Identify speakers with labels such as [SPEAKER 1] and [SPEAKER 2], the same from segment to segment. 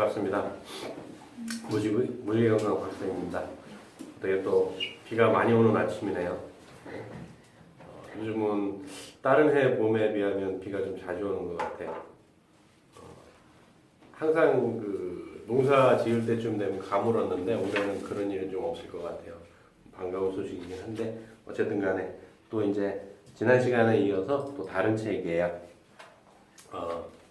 [SPEAKER 1] 반갑습니다. 무지건강 박사입니다. 되게 또 비가 많이 오는 아침이네요. 요즘은 다른 해 봄에 비하면 비가 좀 자주 오는 것 같아요. 항상 그 농사 지을 때쯤 되면 가물었는데 올해는 그런 일은 좀 없을 것 같아요. 반가운 소식이긴 한데 어쨌든 간에 또 이제 지난 시간에 이어서 또 다른 책이에요.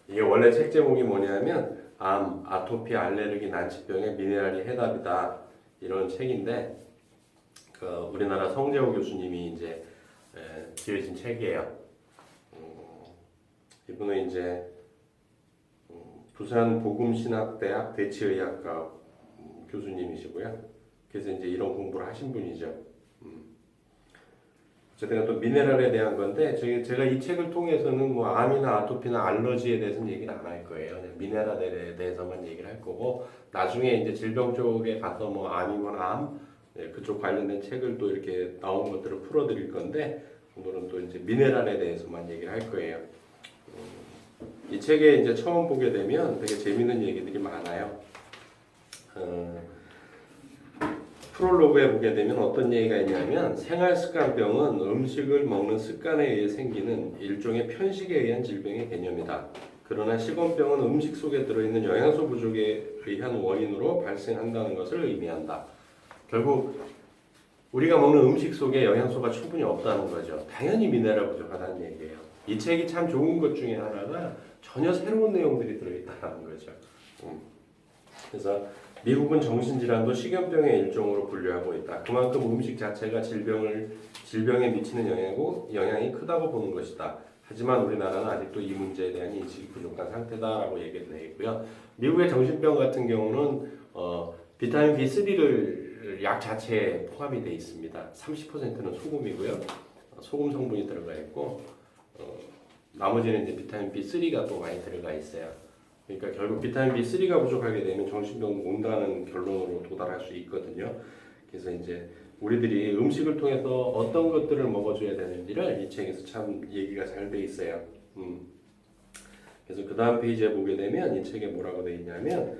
[SPEAKER 1] 이게 원래 책 제목이 뭐냐면 암, 아토피, 알레르기, 난치병의 미네랄이 해답이다 이런 책인데 우리나라 성재호 교수님이 이제 지으신 책이에요. 이분은 이제 부산 보금신학대학 대치의학과 교수님이시고요. 그래서 이제 이런 공부를 하신 분이죠. 어쨌든 또 미네랄에 대한 건데 제가 이 책을 통해서는 뭐 암이나 아토피나 알러지에 대해서는 얘기를 안 할 거예요. 그냥 미네랄에 대해서만 얘기를 할 거고 나중에 이제 질병 쪽에 가서 뭐 암이건 암 그쪽 관련된 책을 또 이렇게 나온 것들을 풀어드릴 건데 오늘은 또 이제 미네랄에 대해서만 얘기를 할 거예요. 이 책에 이제 처음 보게 되면 되게 재밌는 얘기들이 많아요. 프롤로그에 보게 되면 어떤 얘기가 있냐면 생활습관병은 음식을 먹는 습관에 의해 생기는 일종의 편식에 의한 질병의 개념이다. 그러나 식원병은 음식 속에 들어있는 영양소 부족에 의한 원인으로 발생한다는 것을 의미한다. 결국 우리가 먹는 음식 속에 영양소가 충분히 없다는 거죠. 당연히 미네랄 부족하다는 얘기예요. 이 책이 참 좋은 것 중에 하나가 전혀 새로운 내용들이 들어있다는 거죠. 그래서 미국은 정신질환도 식ion병의 일종으로 분류하고 있다. 그만큼 음식 자체가 질병에 미치는 영향이 크다고 보는 것이다. 하지만 우리나라는 아직도 이 문제에 대한 인식이 부족한 상태다라고 얘기를 해있고요. 미국의 정신병 같은 경우는 비타민 B3를 약 자체에 포함이 되어 있습니다. 30%는 소금이고요. 소금 성분이 들어가 있고 나머지는 이제 비타민 B3가 또 많이 들어가 있어요. 그러니까 결국 비타민 B3가 부족하게 되면 정신병 온다는 결론으로 도달할 수 있거든요. 그래서 이제 우리들이 음식을 통해서 어떤 것들을 먹어줘야 되는지를 이 책에서 참 얘기가 잘 돼 있어요. 그래서 그 다음 페이지에 보게 되면 이 책에 뭐라고 돼 있냐면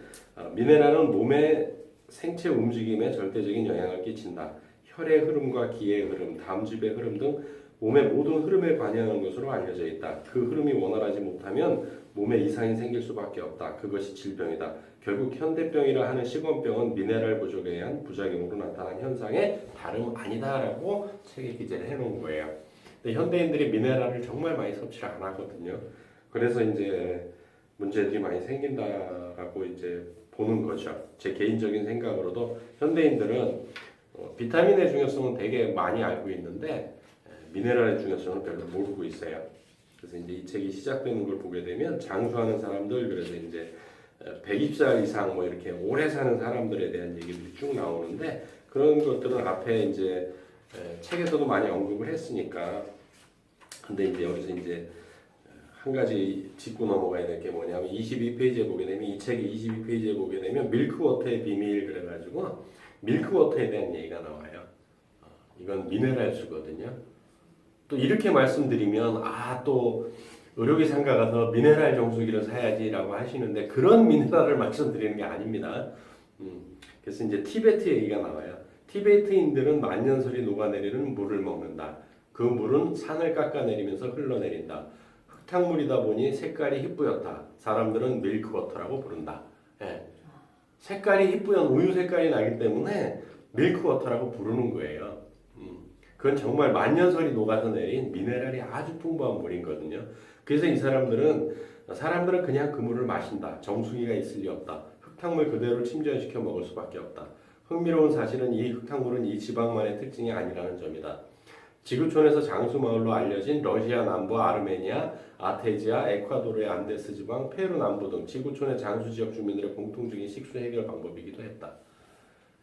[SPEAKER 1] 미네랄은 몸의 생체 움직임에 절대적인 영향을 끼친다. 혈의 흐름과 기의 흐름, 담즙의 흐름 등 몸의 모든 흐름에 관여하는 것으로 알려져 있다. 그 흐름이 원활하지 못하면 몸에 이상이 생길 수밖에 없다. 그것이 질병이다. 결국 현대병이라 하는 식원병은 미네랄 부족에 의한 부작용으로 나타난 현상에 다름 아니다라고 책에 기재를 해놓은 거예요. 근데 현대인들이 미네랄을 정말 많이 섭취를 안 하거든요. 그래서 이제 문제들이 많이 생긴다라고 이제 보는 거죠. 제 개인적인 생각으로도 현대인들은 비타민의 중요성은 되게 많이 알고 있는데 미네랄의 중요성은 별로 모르고 있어요. 그래서 이제 이 책이 시작되는 걸 보게 되면 장수하는 사람들, 그래서 이제 120살 이상 뭐 이렇게 오래 사는 사람들에 대한 얘기들이 쭉 나오는데 그런 것들은 앞에 이제 책에서도 많이 언급을 했으니까. 근데 이제 여기서 이제 한 가지 짚고 넘어가야 될 게 뭐냐면 22페이지에 보게 되면 이 책의 22페이지에 보게 되면 밀크워터의 비밀 그래가지고 밀크워터에 대한 얘기가 나와요. 이건 미네랄수거든요. 또 이렇게 말씀드리면 또 의료기상가 가서 미네랄 정수기를 사야지라고 하시는데 그런 미네랄을 말씀드리는 게 아닙니다. 그래서 이제 티베트 얘기가 나와요. 티베트인들은 만년설이 녹아내리는 물을 먹는다. 그 물은 산을 깎아내리면서 흘러내린다. 흙탕물이다 보니 색깔이 희뿌옇다. 사람들은 밀크워터라고 부른다. 색깔이 희뿌연 우유 색깔이 나기 때문에 밀크워터라고 부르는 거예요. 그건 정말 만년설이 녹아서 내린 미네랄이 아주 풍부한 물이거든요. 그래서 이 사람들은 그냥 그 물을 마신다. 정수기가 있을 리 없다. 흙탕물 그대로 침전시켜 먹을 수밖에 없다. 흥미로운 사실은 이 흙탕물은 이 지방만의 특징이 아니라는 점이다. 지구촌에서 장수마을로 알려진 러시아 남부 아르메니아, 아테지아, 에콰도르의 안데스 지방, 페루 남부 등 지구촌의 장수지역 주민들의 공통적인 식수 해결 방법이기도 했다.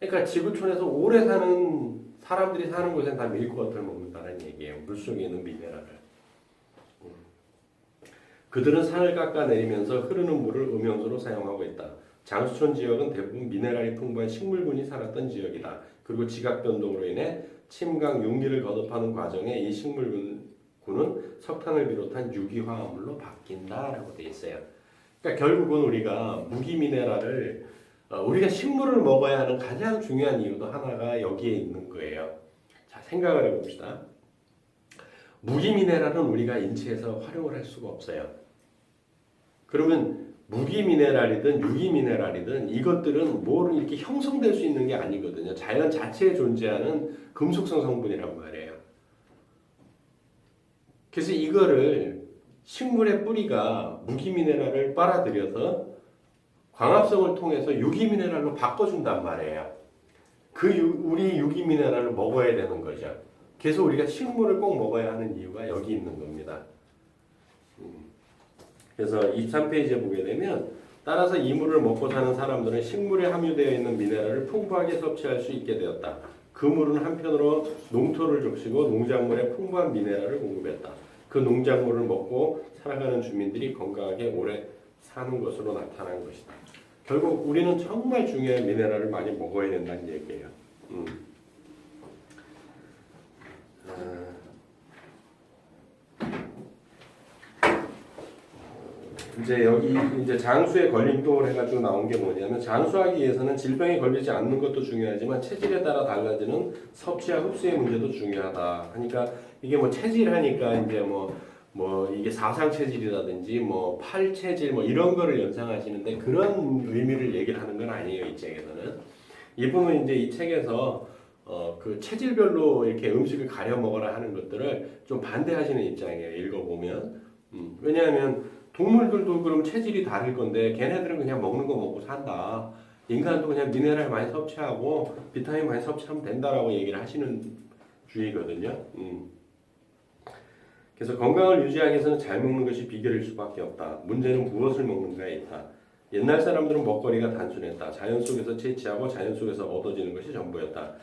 [SPEAKER 1] 그러니까 지구촌에서 오래 사는 사람들이 사는 곳엔 다 밀크워터를 먹는다는 얘기예요. 물속에 있는 미네랄을. 그들은 산을 깎아내리면서 흐르는 물을 음용수로 사용하고 있다. 장수촌 지역은 대부분 미네랄이 풍부한 식물군이 살았던 지역이다. 그리고 지각 변동으로 인해 침강 용기를 거듭하는 과정에 이 식물군은 석탄을 비롯한 유기화합물로 바뀐다라고 돼 있어요. 그러니까 결국은 우리가 무기미네랄을 우리가 식물을 먹어야 하는 가장 중요한 이유도 하나가 여기에 있는 거예요. 자, 생각을 해봅시다. 무기미네랄은 우리가 인체에서 활용을 할 수가 없어요. 그러면 무기미네랄이든 유기미네랄이든 이것들은 뭐로 이렇게 형성될 수 있는 게 아니거든요. 자연 자체에 존재하는 금속성 성분이란 말이에요. 그래서 이거를 식물의 뿌리가 무기미네랄을 빨아들여서 광합성을 통해서 유기미네랄로 바꿔준단 말이에요. 우리 유기미네랄을 먹어야 되는 거죠. 그래서 우리가 식물을 꼭 먹어야 하는 이유가 여기 있는 겁니다. 그래서 23페이지에 보게 되면 따라서 이물을 먹고 사는 사람들은 식물에 함유되어 있는 미네랄을 풍부하게 섭취할 수 있게 되었다. 그 물은 한편으로 농토를 적시고 농작물에 풍부한 미네랄을 공급했다. 그 농작물을 먹고 살아가는 주민들이 건강하게 오래 사는 것으로 나타난 것이다. 결국 우리는 정말 중요한 미네랄을 많이 먹어야 된다는 얘기예요. 이제 여기 이제 장수에 걸림돌 해가지고 나온 게 뭐냐면 장수하기 위해서는 질병에 걸리지 않는 것도 중요하지만 체질에 따라 달라지는 섭취와 흡수의 문제도 중요하다. 그러니까 이게 뭐 체질하니까 이제 뭐 이게 사상 체질이라든지 뭐 팔 체질 뭐 이런 거를 연상하시는데 그런 의미를 얘기를 하는 건 아니에요. 이 책에서는 이분은 이제 이 책에서 그 체질별로 이렇게 음식을 가려 먹어라 하는 것들을 좀 반대하시는 입장이에요. 읽어보면 왜냐하면 동물들도 그럼 체질이 다를 건데 걔네들은 그냥 먹는 거 먹고 산다. 인간도 그냥 미네랄 많이 섭취하고 비타민 많이 섭취하면 된다라고 얘기를 하시는 주의거든요. 그래서 건강을 유지하기 위해서는 잘 먹는 것이 비결일 수밖에 없다. 문제는 무엇을 먹는가에 있다. 옛날 사람들은 먹거리가 단순했다. 자연 속에서 채취하고 자연 속에서 얻어지는 것이 전부였다.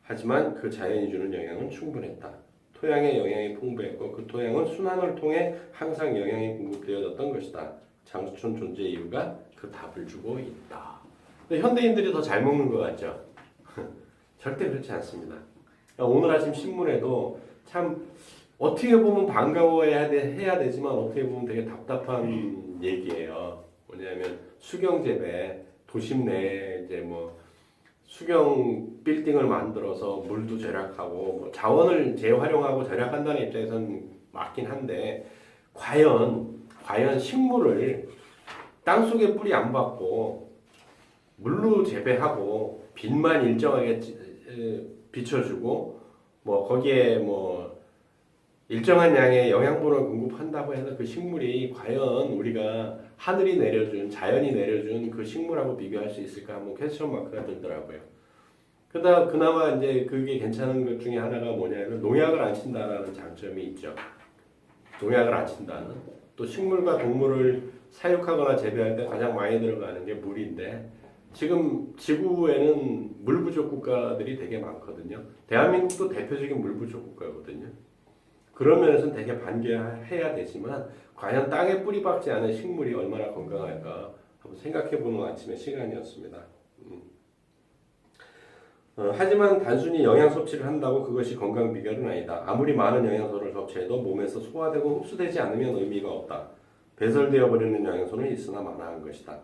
[SPEAKER 1] 하지만 그 자연이 주는 영향은 충분했다. 토양의 영양이 풍부했고 그 토양은 순환을 통해 항상 영양이 공급되어졌던 것이다. 장수촌 존재 이유가 그 답을 주고 있다. 근데 현대인들이 더 잘 먹는 것 같죠? 절대 그렇지 않습니다. 오늘 아침 신문에도 참 어떻게 보면 반가워해야 해야 되지만 어떻게 보면 되게 답답한 얘기예요. 뭐냐면 수경 재배 도심 내에 이제 뭐 수경 빌딩을 만들어서 물도 절약하고 뭐 자원을 재활용하고 절약한다는 입장에서는 맞긴 한데 과연 식물을 땅속에 뿌리 안 받고 물로 재배하고 빛만 일정하게 비춰주고 뭐 거기에 뭐 일정한 양의 영양분을 공급한다고 해서 그 식물이 과연 우리가 하늘이 내려준 자연이 내려준 그 식물하고 비교할 수 있을까 한번 퀘스천 마크가 들더라고요. 그나마 이제 그게 괜찮은 것 중에 하나가 뭐냐면 농약을 안 친다라는 장점이 있죠. 농약을 안 친다는 또 식물과 동물을 사육하거나 재배할 때 가장 많이 들어가는 게 물인데 지금 지구에는 물 부족 국가들이 되게 많거든요. 대한민국도 대표적인 물 부족 국가거든요. 그런 면에서는 되게 반겨해야 되지만 과연 땅에 뿌리 박지 않은 식물이 얼마나 건강할까 한번 생각해보는 아침의 시간이었습니다. 하지만 단순히 영양 섭취를 한다고 그것이 건강 비결은 아니다. 아무리 많은 영양소를 섭취해도 몸에서 소화되고 흡수되지 않으면 의미가 없다. 배설되어 버리는 영양소는 있으나 마나한 것이다.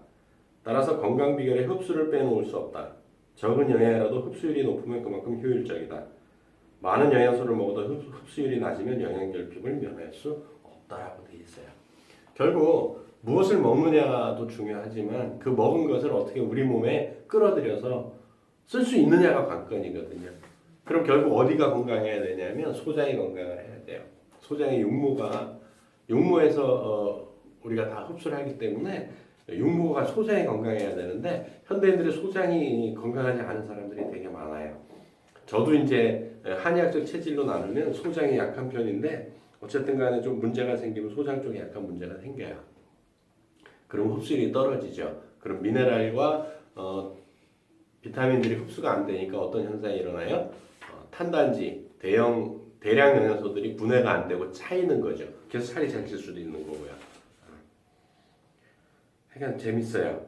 [SPEAKER 1] 따라서 건강 비결의 흡수를 빼놓을 수 없다. 적은 영양이라도 흡수율이 높으면 그만큼 효율적이다. 많은 영양소를 먹어도 흡수율이 낮으면 영양결핍을 면할 수 없다라고 되어 있어요. 결국 무엇을 먹느냐도 중요하지만 그 먹은 것을 어떻게 우리 몸에 끌어들여서 쓸 수 있느냐가 관건이거든요. 그럼 결국 어디가 건강해야 되냐면 소장이 건강을 해야 돼요. 소장의 육모에서 우리가 다 흡수를 하기 때문에 육모가 소장이 건강해야 되는데 현대인들의 소장이 건강하지 않은 사람들이 되게 많아요. 저도 이제 한의학적 체질로 나누면 소장이 약한 편인데 어쨌든 간에 좀 문제가 생기면 소장 쪽에 약간 문제가 생겨요. 그럼 흡수율이 떨어지죠. 그럼 미네랄과 비타민들이 흡수가 안 되니까 어떤 현상이 일어나요? 탄단지, 대량 영양소들이 분해가 안 되고 차이는 거죠. 그래서 살이 잘 찔 수도 있는 거고요. 하여간 재밌어요.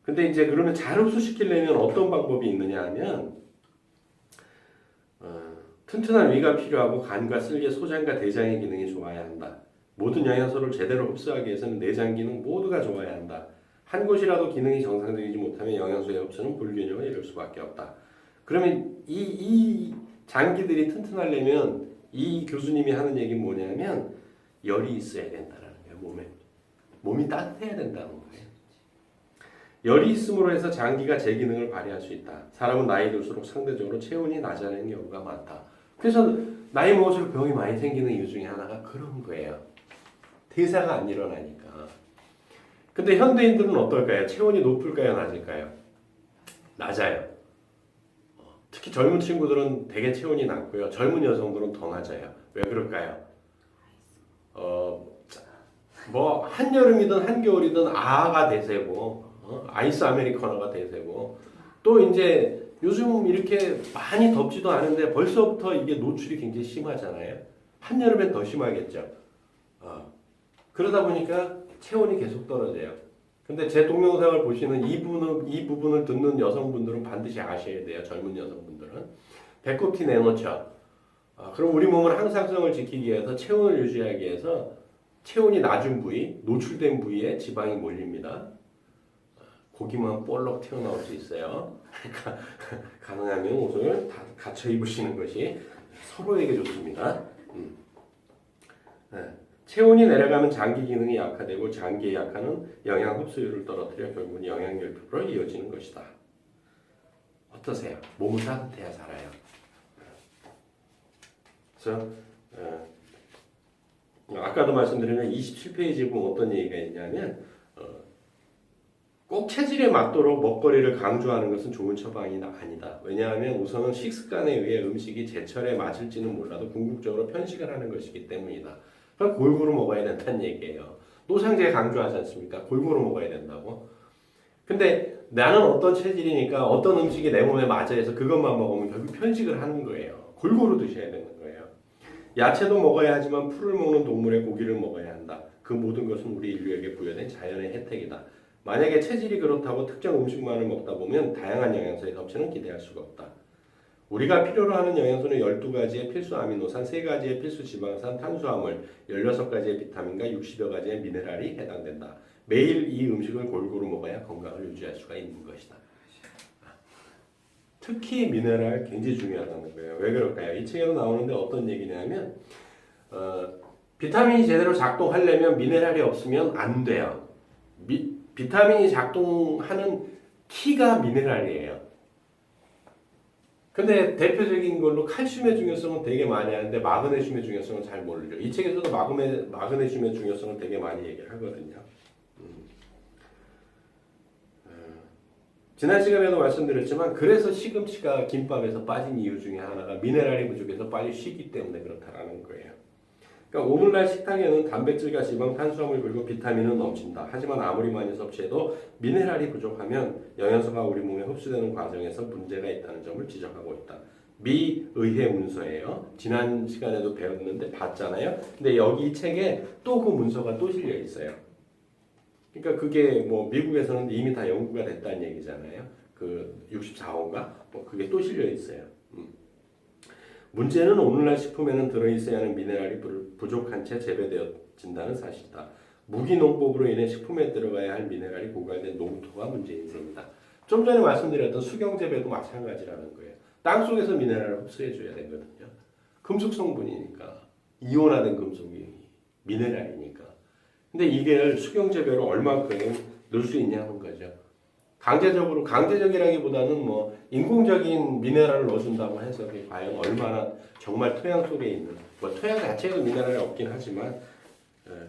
[SPEAKER 1] 근데 이제 그러면 잘 흡수시키려면 어떤 방법이 있느냐 하면 튼튼한 위가 필요하고 간과 쓸개, 소장과 대장의 기능이 좋아야 한다. 모든 영양소를 제대로 흡수하기 위해서는 내장 기능 모두가 좋아야 한다. 한 곳이라도 기능이 정상적이지 못하면 영양소의 흡수는 불균형을 이룰 수밖에 없다. 그러면 이 장기들이 튼튼하려면 이 교수님이 하는 얘기는 뭐냐면 열이 있어야 된다는 거예요. 몸이 따뜻해야 된다는 거예요. 열이 있음으로 해서 장기가 제 기능을 발휘할 수 있다. 사람은 나이 들수록 상대적으로 체온이 낮아지는 경우가 많다. 그래서 나이 먹을수록 병이 많이 생기는 이유 중에 하나가 그런 거예요. 대사가 안 일어나니까. 근데 현대인들은 어떨까요? 체온이 높을까요? 낮을까요? 낮아요. 특히 젊은 친구들은 되게 체온이 낮고요. 젊은 여성들은 더 낮아요. 왜 그럴까요? 뭐 한여름이든 한겨울이든 아가 대세고 아이스 아메리카노가 대세고 또 이제 요즘 이렇게 많이 덥지도 않은데 벌써부터 이게 노출이 굉장히 심하잖아요. 한여름엔 더 심하겠죠. 그러다 보니까 체온이 계속 떨어져요. 근데 제 동영상을 보시는 이 부분을 듣는 여성분들은 반드시 아셔야 돼요. 젊은 여성분들은. 배꼽 티 내놓죠. 그럼 우리 몸은 항상성을 지키기 위해서 체온을 유지하기 위해서 체온이 낮은 부위, 노출된 부위에 지방이 몰립니다. 고기만 볼록 튀어나올 수 있어요. 그러니까 가능하면 옷을 다 갖춰 입으시는 것이 서로에게 좋습니다. 네. 체온이 내려가면 장기 기능이 약화되고 장기의 약화는 영양 흡수율을 떨어뜨려 결국은 영양결핍으로 이어지는 것이다. 어떠세요? 몸은 따뜻해야 살아요. 그래서 아까도 말씀드리면 27페이지에 보면 어떤 얘기가 있냐면 꼭 체질에 맞도록 먹거리를 강조하는 것은 좋은 처방이 아니다. 왜냐하면 우선은 식습관에 의해 음식이 제철에 맞을지는 몰라도 궁극적으로 편식을 하는 것이기 때문이다. 그러니까 골고루 먹어야 된다는 얘기예요. 노상제 강조하지 않습니까? 골고루 먹어야 된다고. 근데 나는 어떤 체질이니까 어떤 음식이 내 몸에 맞아 해서 그것만 먹으면 결국 편식을 하는 거예요. 골고루 드셔야 되는 거예요. 야채도 먹어야 하지만 풀을 먹는 동물의 고기를 먹어야 한다. 그 모든 것은 우리 인류에게 부여된 자연의 혜택이다. 만약에 체질이 그렇다고 특정 음식만을 먹다 보면 다양한 영양소의 섭취는 기대할 수가 없다. 우리가 필요로 하는 영양소는 12가지의 필수 아미노산, 3가지의 필수 지방산, 탄수화물, 16가지의 비타민과 60여 가지의 미네랄이 해당된다. 매일 이 음식을 골고루 먹어야 건강을 유지할 수가 있는 것이다. 특히 미네랄 굉장히 중요하다는 거예요. 왜 그럴까요? 이 책에도 나오는데 어떤 얘기냐면 비타민이 제대로 작동하려면 미네랄이 없으면 안 돼요. 비타민이 작동하는 키가 미네랄이에요. 근데 대표적인 걸로 칼슘의 중요성은 되게 많이 하는데 마그네슘의 중요성은 잘 모르죠. 이 책에서도 마그네슘의 중요성을 되게 많이 얘기를 하거든요. 지난 시간에도 말씀드렸지만 그래서 시금치가 김밥에서 빠진 이유 중에 하나가 미네랄이 부족해서 빨리 쉬기 때문에 그렇다라는 거예요. 그러니까 오늘날 식탁에는 단백질과 지방, 탄수화물 그리고 비타민은 넘친다. 하지만 아무리 많이 섭취해도 미네랄이 부족하면 영양소가 우리 몸에 흡수되는 과정에서 문제가 있다는 점을 지적하고 있다. 미의회 문서예요. 지난 시간에도 배웠는데 봤잖아요. 근데 여기 이 책에 또 그 문서가 또 실려 있어요. 그러니까 그게 뭐 미국에서는 이미 다 연구가 됐다는 얘기잖아요. 그 64호인가? 뭐 그게 또 실려 있어요. 문제는 오늘날 식품에는 들어있어야 하는 미네랄이 부족한 채 재배되어진다는 사실이다. 무기농법으로 인해 식품에 들어가야 할 미네랄이 고갈된 농토가 문제인 셈이다. 좀 전에 말씀드렸던 수경재배도 마찬가지라는 거예요. 땅속에서 미네랄을 흡수해줘야 되거든요. 금속 성분이니까. 이온화된 금속이 미네랄이니까. 근데 이게 수경재배로 얼마큼 넣을 수 있냐는 거죠. 강제적이라기보다는 뭐 인공적인 미네랄을 넣어준다고 해서 그게 과연 얼마나 정말 토양 속에 있는, 뭐 토양 자체에도 미네랄이 없긴 하지만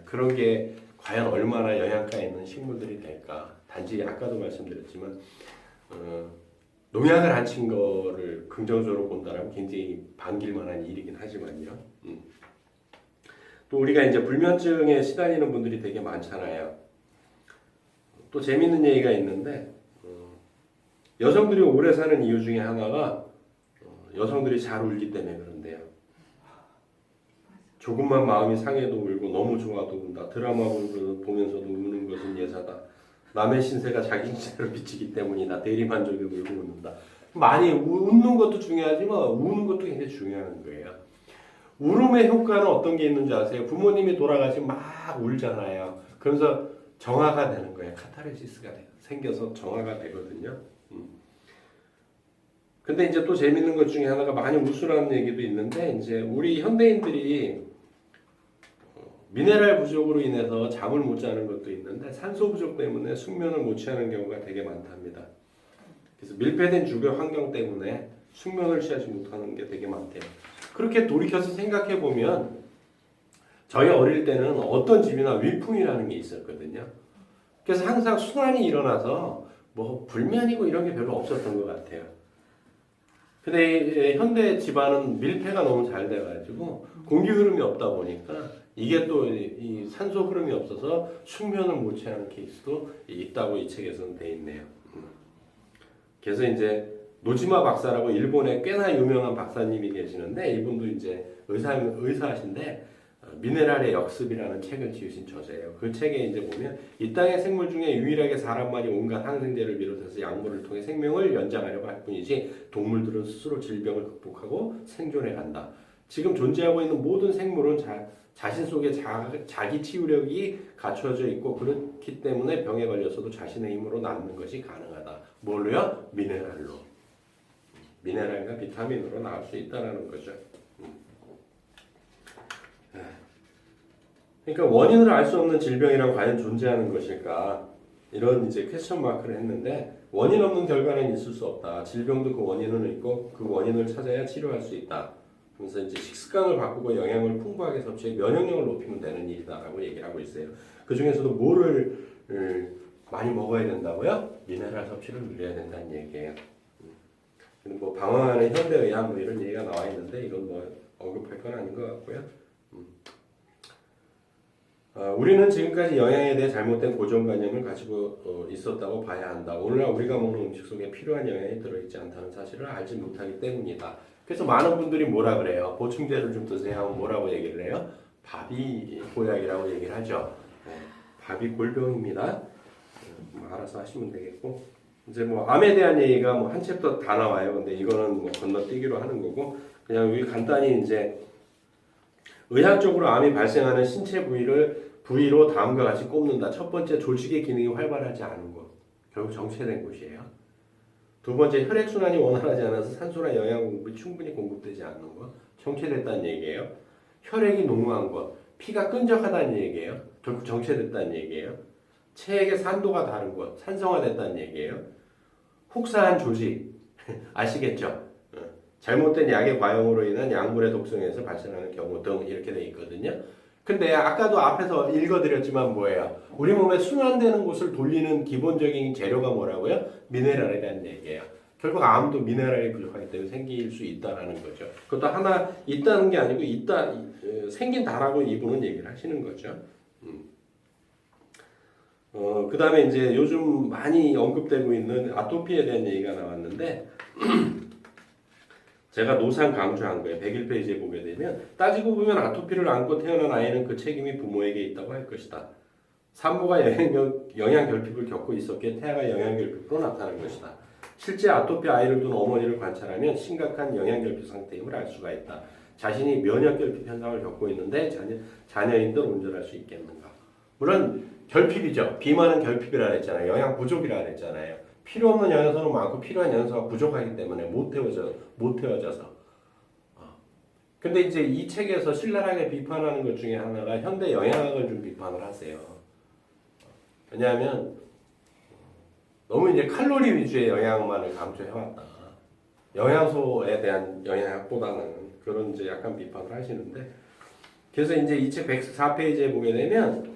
[SPEAKER 1] 그런 게 과연 얼마나 영양가 있는 식물들이 될까. 단지 아까도 말씀드렸지만 농약을 안 친 거를 긍정적으로 본다면 굉장히 반길만한 일이긴 하지만요. 또 우리가 이제 불면증에 시달리는 분들이 되게 많잖아요. 또 재밌는 얘기가 있는데 여성들이 오래 사는 이유 중에 하나가 여성들이 잘 울기 때문에 그런데요. 조금만 마음이 상해도 울고 너무 좋아도 운다. 드라마 보면서도 우는 것은 예사다. 남의 신세가 자기 신세로 비치기 때문이다. 대리만족에 울고 웃는다. 많이 웃는 것도 중요하지만 우는 것도 굉장히 중요한 거예요. 울음의 효과는 어떤 게 있는지 아세요? 부모님이 돌아가시면 막 울잖아요. 그러면서 정화가 되는 거예요. 카타르시스가 생겨서 정화가 되거든요. 근데 이제 또 재밌는 것 중에 하나가 많이 우스라는 얘기도 있는데 이제 우리 현대인들이 미네랄 부족으로 인해서 잠을 못 자는 것도 있는데 산소 부족 때문에 숙면을 못 취하는 경우가 되게 많답니다. 그래서 밀폐된 주거 환경 때문에 숙면을 취하지 못하는 게 되게 많대요. 그렇게 돌이켜서 생각해 보면 저희 어릴 때는 어떤 집이나 위풍이라는 게 있었거든요. 그래서 항상 순환이 일어나서 뭐 불면이고 이런 게 별로 없었던 것 같아요. 근데 현대 집안은 밀폐가 너무 잘 돼가지고 공기 흐름이 없다 보니까 이게 또 이 산소 흐름이 없어서 숙면을 못 취하는 케이스도 있다고 이 책에서는 돼 있네요. 그래서 이제 노지마 박사라고 일본에 꽤나 유명한 박사님이 계시는데 이분도 이제 의사신데 미네랄의 역습이라는 책을 지으신 저자예요. 그 책에 이제 보면 이 땅의 생물 중에 유일하게 사람만이 온갖 항생제를 비롯해서 약물을 통해 생명을 연장하려고 할 뿐이지 동물들은 스스로 질병을 극복하고 생존해 간다. 지금 존재하고 있는 모든 생물은 자신 속에 자기 치유력이 갖춰져 있고 그렇기 때문에 병에 걸렸어도 자신의 힘으로 낫는 것이 가능하다. 뭘로요? 미네랄로. 미네랄과 비타민으로 나을 수 있다는 거죠. 그러니까 원인을 알 수 없는 질병이란 과연 존재하는 것일까? 이런 이제 퀘스천 마크를 했는데 원인 없는 결과는 있을 수 없다. 질병도 그 원인은 있고 그 원인을 찾아야 치료할 수 있다. 그래서 이제 식습관을 바꾸고 영양을 풍부하게 섭취해 면역력을 높이면 되는 일이다라고 얘기를 하고 있어요. 그 중에서도 뭐를 많이 먹어야 된다고요? 미네랄 섭취를 늘려야 된다는 얘기예요. 뭐 방황하는 현대의학 뭐 이런 얘기가 나와 있는데 이건 뭐 언급할 건 아닌 것 같고요. 우리는 지금까지 영양에 대해 잘못된 고정관념을 가지고 있었다고 봐야 한다. 오늘날 우리가 먹는 음식 속에 필요한 영양이 들어있지 않다는 사실을 알지 못하기 때문이다. 그래서 많은 분들이 뭐라 그래요? 보충제를 좀 드세요 하면 뭐라고 얘기를 해요? 밥이 보약이라고 얘기를 하죠. 밥이 골병입니다. 알아서 하시면 되겠고 이제 뭐 암에 대한 얘기가 뭐 한 챕터 다 나와요. 근데 이거는 뭐 건너뛰기로 하는 거고 그냥 여기 간단히 이제 의학적으로 암이 발생하는 신체 부위로 다음과 같이 꼽는다. 첫 번째, 조직의 기능이 활발하지 않은 것. 결국 정체된 곳이에요. 두 번째, 혈액순환이 원활하지 않아서 산소나 영양 공급이 충분히 공급되지 않는 것. 정체됐다는 얘기예요. 혈액이 농후한 것. 피가 끈적하다는 얘기예요. 결국 정체됐다는 얘기예요. 체액의 산도가 다른 것. 산성화됐다는 얘기예요. 혹사한 조직. 아시겠죠? 잘못된 약의 과용으로 인한 약물의 독성에서 발생하는 경우 등 이렇게 돼 있거든요. 근데 아까도 앞에서 읽어드렸지만 뭐예요? 우리 몸에 순환되는 곳을 돌리는 기본적인 재료가 뭐라고요? 미네랄이라는 얘기예요. 결국 암도 미네랄이 부족하기 때문에 생길 수 있다라는 거죠. 그것도 하나 있다는 게 아니고 생긴다라고 이분은 얘기를 하시는 거죠. 그 다음에 이제 요즘 많이 언급되고 있는 아토피에 대한 얘기가 나왔는데 제가 노상 강조한 거예요. 101페이지에 보게 되면 따지고 보면 아토피를 안고 태어난 아이는 그 책임이 부모에게 있다고 할 것이다. 산모가 영양결핍을 겪고 있었기에 태아가 영양결핍으로 나타난 것이다. 실제 아토피 아이를 둔 어머니를 관찰하면 심각한 영양결핍 상태임을 알 수가 있다. 자신이 면역결핍 현상을 겪고 있는데 자녀인들 온전할 수 있겠는가. 물론 결핍이죠. 비만은 결핍이라 그랬잖아요. 영양 부족이라 그랬잖아요. 필요 없는 영양소는 많고 필요한 영양소가 부족하기 때문에 못 태워져서. 근데 이제 이 책에서 신랄하게 비판하는 것 중에 하나가 현대 영양학을 좀 비판을 하세요. 왜냐하면 너무 이제 칼로리 위주의 영양만을 강조해왔다. 영양소에 대한 영양학보다는 그런 이제 약간 비판을 하시는데 그래서 이제 이 책 104페이지에 보게 되면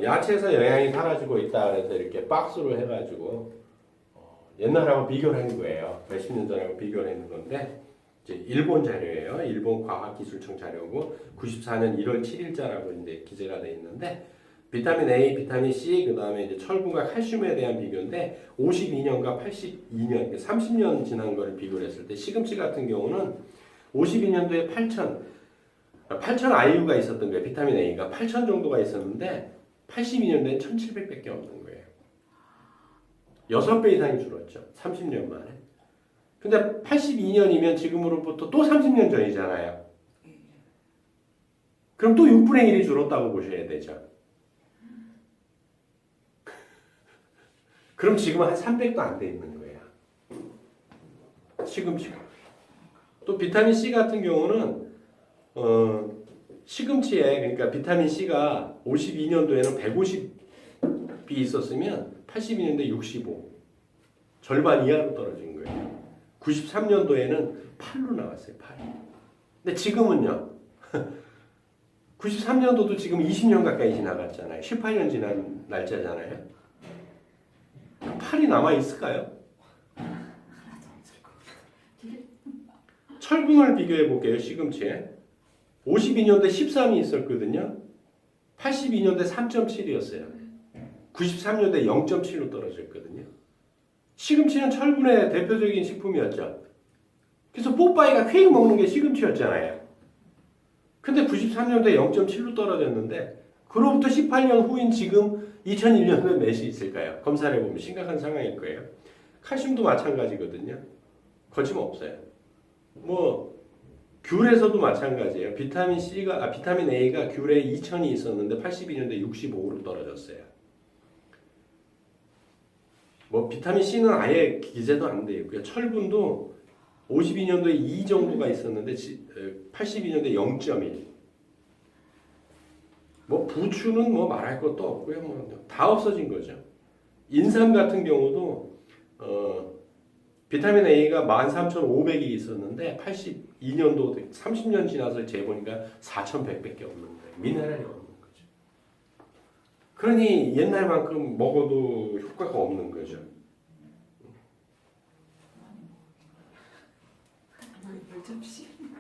[SPEAKER 1] 야채에서 영양이 사라지고 있다 그래서 이렇게 박스로 해가지고 옛날하고 비교를 한 거예요. 몇십 년 전하고 비교를 했는 건데 이제 일본 자료예요. 일본 과학기술청 자료고 94년 1월 7일자라고 이제 기재가 돼 있는데 비타민 A, 비타민 C, 그 다음에 이제 철분과 칼슘에 대한 비교인데 52년과 82년, 30년 지난 거를 비교를 했을 때 시금치 같은 경우는 52년도에 8,000 IU가 있었던 거예요. 비타민 A가 8,000 정도가 있었는데 82년도에 1,700밖에 없는 거예요. 6배 이상이 줄었죠. 30년 만에. 근데 82년이면 지금으로부터 또 30년 전이잖아요. 그럼 또 6분의 1이 줄었다고 보셔야 되죠. 그럼 지금 한 300도 안 돼 있는 거예요. 시금치가. 또 비타민 C 같은 경우는 시금치에 그러니까 비타민 C가 52년도에는 150이 있었으면 82년도에 65. 절반 이하로 떨어진 거예요. 93년도에는 8로 나왔어요. 8. 근데 지금은요. 93년도도 지금 20년 가까이 지나갔잖아요. 18년 지난 날짜잖아요. 8이 남아 있을까요? 철분을 비교해 볼게요. 시금치에 52년도에 13이 있었거든요. 82년도에 3.7이었어요. 93년도에 0.7로 떨어졌거든요. 시금치는 철분의 대표적인 식품이었죠. 그래서 뽀빠이가 휙 먹는 게 시금치였잖아요. 근데 93년도에 0.7로 떨어졌는데 그로부터 18년 후인 지금 2001년도에 몇이 있을까요? 검사를 해보면 심각한 상황일 거예요. 칼슘도 마찬가지거든요. 거침없어요. 뭐 귤에서도 마찬가지예요. 비타민 A가 귤에 2000이 있었는데 82년도에 65로 떨어졌어요. 뭐 비타민 C는 아예 기재도 안 돼 있고요. 철분도 52년도에 2 정도가 있었는데 82년도에 0.1. 뭐 부추는 뭐 말할 것도 없고요. 뭐 다 없어진 거죠. 인삼 같은 경우도 비타민 A가 13,500이 있었는데 82년도 30년 지나서 재보니까 4,100밖에 없는 거예요. 미네랄이 없는 거죠. 그러니 옛날만큼 먹어도 효과가 없는 거죠.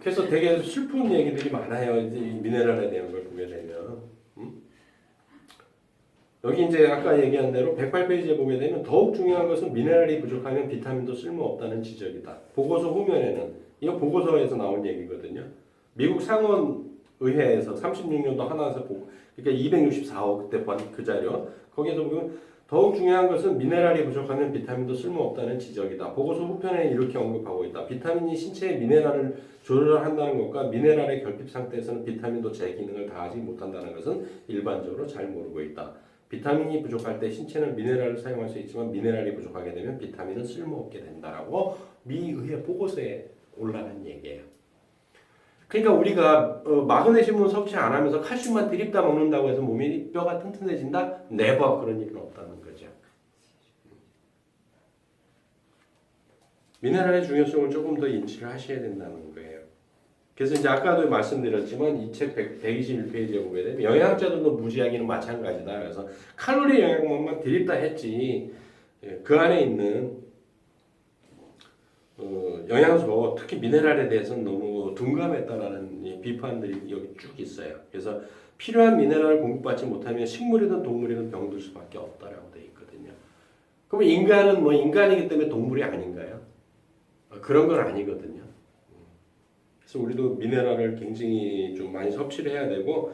[SPEAKER 1] 그래서 되게 슬픈 얘기들이 많아요. 이제 이 미네랄에 대한 걸 보게 되면. 여기 이제 아까 얘기한 대로 108페이지에 보게 되면 더욱 중요한 것은 미네랄이 부족하면 비타민도 쓸모없다는 지적이다. 보고서 후면에는 이거 보고서에서 나온 얘기거든요. 미국 상원의회에서 36년도 하나에서 그러니까 264억 그때 본 그 자료 거기에서 보면 더욱 중요한 것은 미네랄이 부족하면 비타민도 쓸모없다는 지적이다. 보고서 후편에 이렇게 언급하고 있다. 비타민이 신체의 미네랄을 조절한다는 것과 미네랄의 결핍 상태에서는 비타민도 제 기능을 다하지 못한다는 것은 일반적으로 잘 모르고 있다. 비타민이 부족할 때 신체는 미네랄을 사용할 수 있지만 미네랄이 부족하게 되면 비타민은 쓸모없게 된다라고 미 의회 보고서에 올라간 얘기예요. 그러니까 우리가 마그네슘은 섭취 안 하면서 칼슘만 드립다 먹는다고 해서 몸이 뼈가 튼튼해진다? 네버 그런 일은 없다는 거죠. 미네랄의 중요성을 조금 더 인지를 하셔야 된다는 거예요. 그래서 이제 아까도 말씀드렸지만 이 책 121페이지에 보게 되면 영양자들도 무지하기는 마찬가지다. 그래서 칼로리 영양만만 드립다 했지 그 안에 있는 영양소, 특히 미네랄에 대해서는 너무 둔감했다라는 비판들이 여기 쭉 있어요. 그래서 필요한 미네랄을 공급받지 못하면 식물이든 동물이든 병들 수밖에 없다라고 되어 있거든요. 그럼 인간은 뭐 인간이기 때문에 동물이 아닌가요? 그런 건 아니거든요. 그래서 우리도 미네랄을 굉장히 좀 많이 섭취를 해야 되고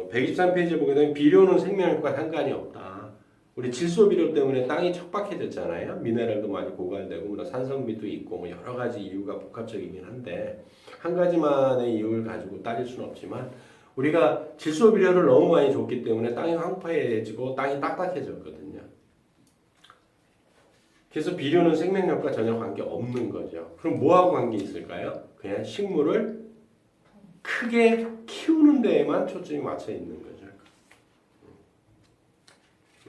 [SPEAKER 1] 123페이지에 보게 되면 비료는 생명력과 상관이 없다. 우리 질소 비료 때문에 땅이 척박해졌잖아요. 미네랄도 많이 고갈되고 물론 산성비도 있고 뭐 여러 가지 이유가 복합적이긴 한데 한 가지만의 이유를 가지고 따질 수는 없지만 우리가 질소 비료를 너무 많이 줬기 때문에 땅이 황폐해지고 땅이 딱딱해졌거든요. 그래서 비료는 생명력과 전혀 관계 없는 거죠. 그럼 뭐하고 관계 있을까요? 그냥 식물을 크게 키우는 데에만 초점이 맞춰 있는 거죠.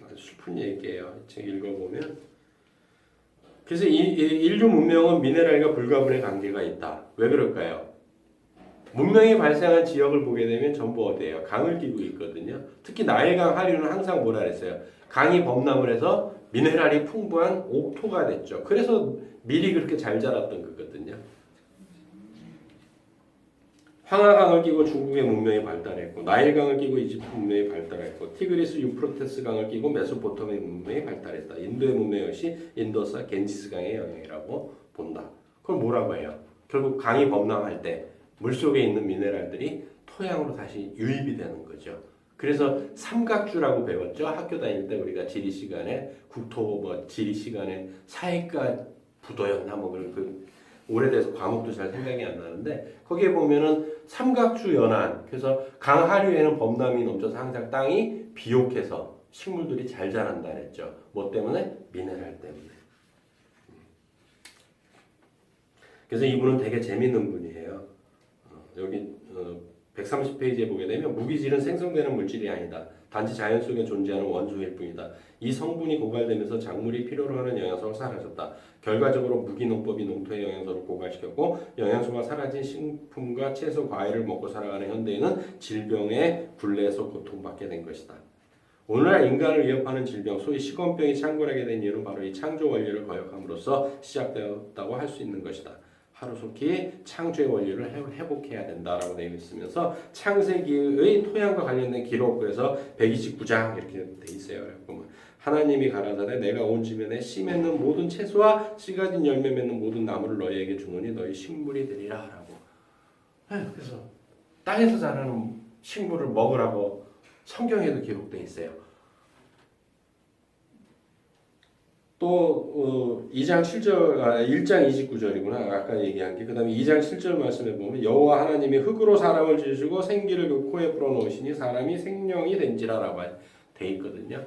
[SPEAKER 1] 아주 슬픈 얘기예요. 이 책 읽어보면. 그래서 인류 문명은 미네랄과 불가분의 관계가 있다. 왜 그럴까요? 문명이 발생한 지역을 보게 되면 전부 어디예요? 강을 끼고 있거든요. 특히 나일강 하류는 항상 뭐라 그랬어요? 강이 범람을 해서 미네랄이 풍부한 옥토가 됐죠. 그래서 밀이 그렇게 잘 자랐던 거거든요. 황하강을 끼고 중국의 문명이 발달했고 나일강을 끼고 이집트 문명이 발달했고 티그리스 유프라테스 강을 끼고 메소포타미아 문명이 발달했다. 인도의 문명 역시 인도사 겐지스강의 영향이라고 본다. 그걸 뭐라고 해요? 결국 강이 범람할 때 물속에 있는 미네랄들이 토양으로 다시 유입이 되는 거죠. 그래서 삼각주라고 배웠죠. 학교 다닐 때 우리가 지리 시간에 국토 지리 시간에 사회과 부도였나 뭐 그 오래돼서 과목도 잘 생각이 안 나는데 거기에 보면은 삼각주 연안. 그래서 강하류에는 범람이 넘쳐서 항상 땅이 비옥해서 식물들이 잘 자란다 그랬죠. 뭐 때문에? 미네랄 때문에. 그래서 이분은 되게 재밌는 분이에요. 여기 130페이지에 보게 되면 무기질은 생성되는 물질이 아니다. 단지 자연 속에 존재하는 원소일 뿐이다. 이 성분이 고갈되면서 작물이 필요로 하는 영양소가 사라졌다. 결과적으로 무기농법이 농토의 영양소를 고갈시켰고 영양소가 사라진 식품과 채소, 과일을 먹고 살아가는 현대인은 질병의 굴레에서 고통받게 된 것이다. 오늘날 인간을 위협하는 질병, 소위 식원병이 창궐하게 된 이유는 바로 이 창조 원리를 거역함으로써 시작되었다고 할 수 있는 것이다. 하루속히 창조의 원리를 회복해야 된다라고 되어 있으면서 창세기의 토양과 관련된 기록, 그래서 129장 이렇게 돼 있어요. 하나님이 가라사대 내가 온 지면에 씨 맺는 모든 채소와 씨 가진 열매 맺는 모든 나무를 너희에게 주노니 너희 식물이 되리라라고. 그래서 땅에서 자라는 식물을 먹으라고 성경에도 기록돼 있어요. 또 2장 7절, 1장 29절이구나. 아까 얘기한 게. 그 다음에 2장 7절 말씀에 보면 여호와 하나님이 흙으로 사람을 지으시고 생기를 그 코에 불어넣으시니 사람이 생명이 된지라라고 돼 있거든요.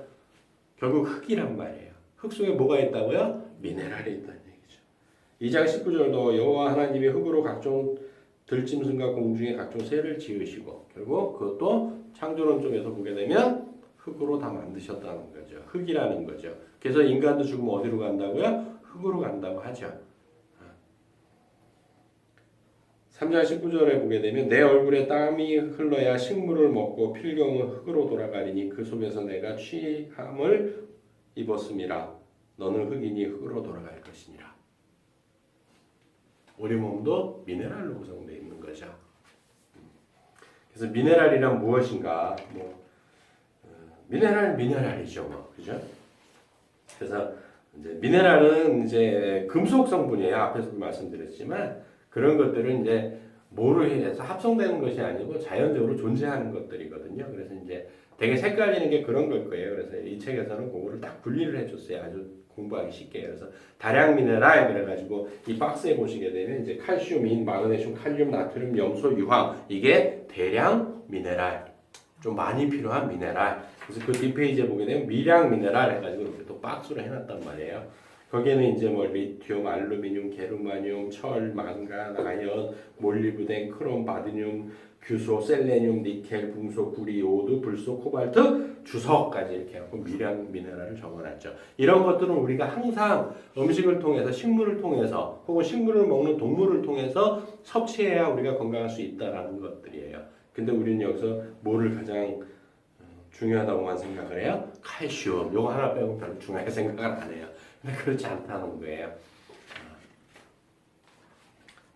[SPEAKER 1] 결국 흙이란 말이에요. 흙 속에 뭐가 있다고요? 미네랄이 있다는 얘기죠. 2장 19절도 여호와 하나님이 흙으로 각종 들짐승과 공중의 각종 새를 지으시고 결국 그것도 창조론 쪽에서 보게 되면 흙으로 다 만드셨다는 거죠. 흙이라는 거죠. 그래서 인간도 죽으면 어디로 간다고요? 흙으로 간다고 하죠. 3장 19절에 보게 되면 내 얼굴에 땀이 흘러야 식물을 먹고 필경은 흙으로 돌아가리니 그 속에서 내가 취함을 입었음이라. 너는 흙이니 흙으로 돌아갈 것이니라. 우리 몸도 미네랄로 구성되어 있는 거죠. 그래서 미네랄이란 무엇인가? 미네랄이죠, 그죠? 그래서 이제 미네랄은 이제 금속 성분이에요. 앞에서도 말씀드렸지만 그런 것들은 이제 뭐로 인해서 합성되는 것이 아니고 자연적으로 존재하는 것들이거든요. 그래서 이제 되게 색깔리는 게 그런 걸 거예요. 그래서 이 책에서는 그거를 딱 분리를 해줬어요. 아주 공부하기 쉽게. 그래서 다량 미네랄 그래가지고 이 박스에 보시게 되면 이제 칼슘, 인, 마그네슘, 칼륨, 나트륨, 염소, 유황 이게 대량 미네랄. 좀 많이 필요한 미네랄. 그래서 그 뒷페이지에 보게 되면 미량 미네랄 해가지고 이렇게 또 박스로 해놨단 말이에요. 거기에는 이제 뭐 리튬, 알루미늄, 게르마늄, 철, 망간, 아연, 몰리브덴, 크롬, 바디뇽, 규소, 셀레늄, 니켈, 붕소, 구리, 오드, 불소, 코발트, 주석까지 이렇게 해갖고 미량 미네랄을 적어놨죠. 이런 것들은 우리가 항상 음식을 통해서, 식물을 통해서, 혹은 식물을 먹는 동물을 통해서 섭취해야 우리가 건강할 수 있다라는 것들이에요. 근데 우리는 여기서 뭐를 가장 중요하다고만 생각을 해요? 칼슘. 요거 하나 빼고 별로 중요하게 생각을 안 해요. 근데 그렇지 않다는 거예요.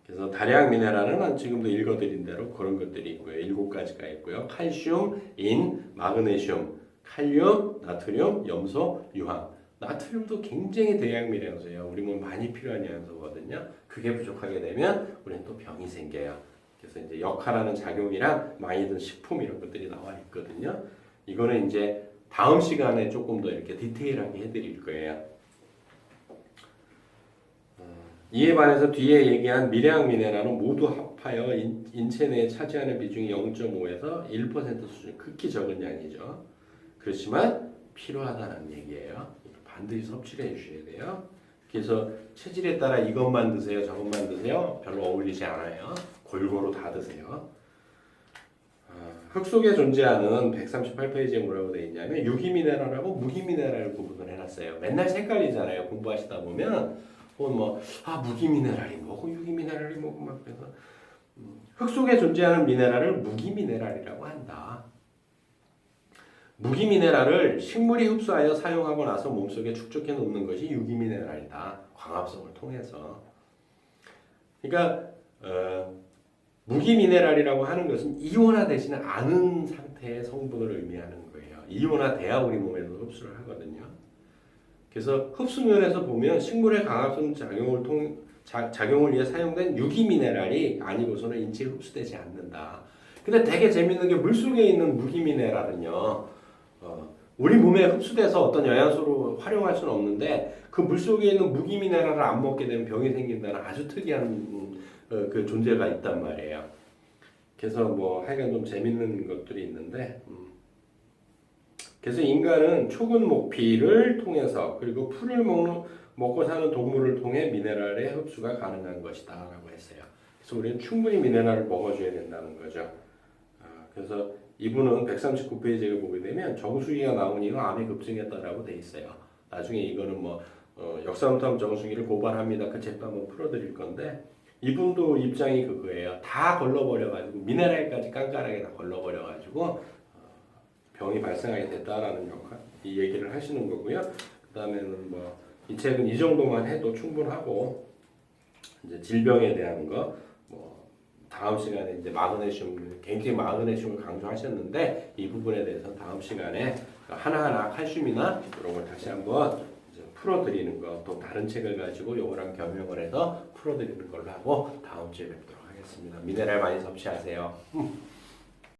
[SPEAKER 1] 그래서 다량 미네랄은 지금도 읽어드린 대로 그런 것들이 있고요. 7가지가 있고요. 칼슘, 인, 마그네슘, 칼륨, 나트륨, 염소, 유황. 나트륨도 굉장히 대량 미네랄이에요. 우리 몸 많이 필요한 영양소거든요. 그게 부족하게 되면 우리는 또 병이 생겨요. 그래서 이제 역할하는 작용이랑 많이 든 식품 이런 것들이 나와 있거든요. 이거는 이제 다음 시간에 조금 더 이렇게 디테일하게 해드릴 거예요. 이에 반해서 뒤에 얘기한 미량 미네랄은 모두 합하여 인체 내에 차지하는 비중이 0.5에서 1% 수준, 극히 적은 양이죠. 그렇지만 필요하다는 얘기예요. 반드시 섭취를 해주셔야 돼요. 그래서 체질에 따라 이것만 드세요, 저것만 드세요. 별로 어울리지 않아요. 골고루 다 드세요. 흙 속에 존재하는 138페이지에 뭐라고 되어 있냐면 유기미네랄하고 무기미네랄을 구분을 해놨어요. 맨날 헷갈리잖아요. 공부하시다 보면 무기미네랄이 뭐고 유기미네랄이 뭐고 막 그래서 흙 속에 존재하는 미네랄을 무기미네랄이라고 한다. 무기미네랄을 식물이 흡수하여 사용하고 나서 몸속에 축적해 놓는 것이 유기미네랄이다. 광합성을 통해서. 그러니까 무기미네랄이라고 하는 것은 이온화되지는 않은 상태의 성분을 의미하는 거예요. 이온화돼야 우리 몸에서 흡수를 하거든요. 그래서 흡수면에서 보면 식물의 광합성 작용을 위해 사용된 유기미네랄이 아니고서는 인체에 흡수되지 않는다. 근데 되게 재밌는 게 물속에 있는 무기미네랄은요. 우리 몸에 흡수돼서 어떤 영양소로 활용할 수는 없는데 그 물속에 있는 무기미네랄을 안 먹게 되면 병이 생긴다는 아주 특이한 그 존재가 있단 말이에요. 그래서 뭐 하여간 좀 재밌는 것들이 있는데 그래서 인간은 초근 목피를 통해서 그리고 풀을 먹고 사는 동물을 통해 미네랄의 흡수가 가능한 것이다 라고 했어요. 그래서 우리는 충분히 미네랄을 먹어줘야 된다는 거죠. 그래서 이분은 139페이지를 보게 되면 정수기가 나온 이후 암이 급증했다라고 돼 있어요. 나중에 이거는 뭐 역삼탐 정수기를 고발합니다. 그 책도 한번 풀어드릴 건데 이분도 입장이 그거예요. 다 걸러버려가지고 미네랄까지 깐깐하게 다 걸러버려가지고 병이 발생하게 됐다라는 이 얘기를 하시는 거고요. 그다음에는 뭐 이 책은 이 정도만 해도 충분하고 이제 질병에 대한 거 뭐 다음 시간에 이제 마그네슘 굉장히 마그네슘을 강조하셨는데 이 부분에 대해서 다음 시간에 하나하나 칼슘이나 이런 걸 다시 한번 이제 풀어드리는 거 또 다른 책을 가지고 요거랑 겸용을 해서 풀어드리는 걸로 하고 다음 주에 뵙도록 하겠습니다. 미네랄 많이 섭취하세요.